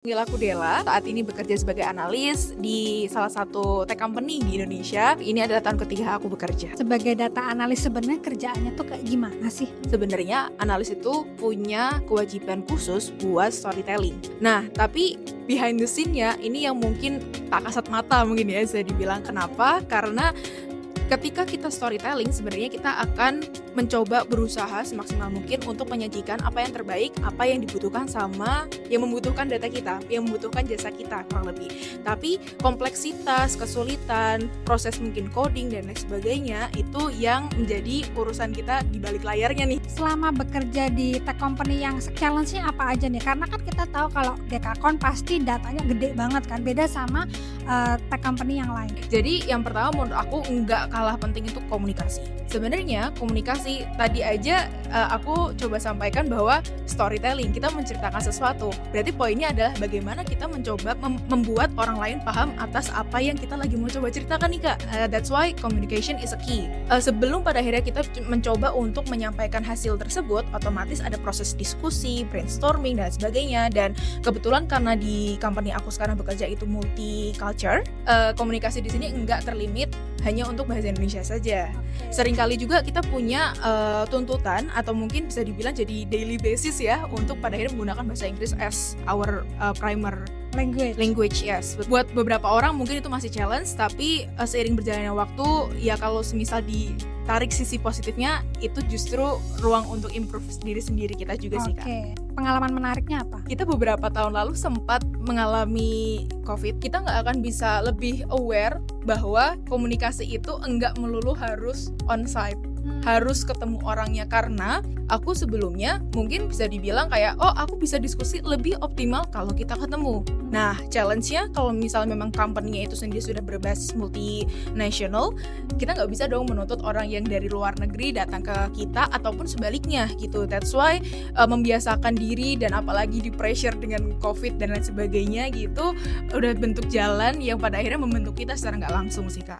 Panggil aku Della, saat ini bekerja sebagai analis di salah satu tech company di Indonesia. Ini adalah tahun ketiga aku bekerja. Sebagai data analis sebenarnya kerjaannya tuh kayak gimana sih? Sebenarnya analis itu punya kewajiban khusus buat storytelling. Nah, tapi behind the scene-nya ini yang mungkin tak kasat mata mungkin ya bisa dibilang. Kenapa? Karena ketika kita storytelling, sebenarnya kita akan mencoba berusaha semaksimal mungkin untuk menyajikan apa yang terbaik, apa yang dibutuhkan sama yang membutuhkan data kita, yang membutuhkan jasa kita kurang lebih. Tapi kompleksitas, kesulitan, proses mungkin coding dan lain sebagainya itu yang menjadi urusan kita di balik layarnya nih. Selama bekerja di tech company yang challenge-nya apa aja nih? Karena kan kita tahu kalau Dekakon pasti datanya gede banget kan, beda sama tech company yang lain. Jadi yang pertama menurut aku nggak kalah penting itu komunikasi. Sebenarnya komunikasi tadi aja aku coba sampaikan bahwa storytelling, kita menceritakan sesuatu. Berarti poinnya adalah bagaimana kita mencoba membuat orang lain paham atas apa yang kita lagi mau coba ceritakan nih Kak. That's why communication is a key. Sebelum pada akhirnya kita mencoba untuk menyampaikan hasil tersebut, otomatis ada proses diskusi, brainstorming dan sebagainya. Dan kebetulan karena di company aku sekarang bekerja itu multi-culture, komunikasi di sini enggak terlimit hanya untuk bahasa Indonesia saja. Seringkali juga kita punya tuntutan atau mungkin bisa dibilang jadi daily basis ya untuk pada akhirnya menggunakan bahasa Inggris as our primer language, yes. Buat beberapa orang mungkin itu masih challenge, tapi seiring berjalannya waktu, ya kalau semisal ditarik sisi positifnya, itu justru ruang untuk improve diri sendiri kita juga sih Kak. Oke, pengalaman menariknya apa? Kita beberapa tahun lalu sempat mengalami COVID, kita nggak akan bisa lebih aware bahwa komunikasi itu enggak melulu harus on-site. Harus ketemu orangnya, karena aku sebelumnya mungkin bisa dibilang kayak aku bisa diskusi lebih optimal kalau kita ketemu. Nah, challenge-nya kalau misalnya memang company-nya itu sendiri sudah berbasis multinational, kita nggak bisa dong menuntut orang yang dari luar negeri datang ke kita ataupun sebaliknya gitu. That's why membiasakan diri, dan apalagi di pressure dengan COVID dan lain sebagainya gitu, udah bentuk jalan yang pada akhirnya membentuk kita secara nggak langsung sih Kak.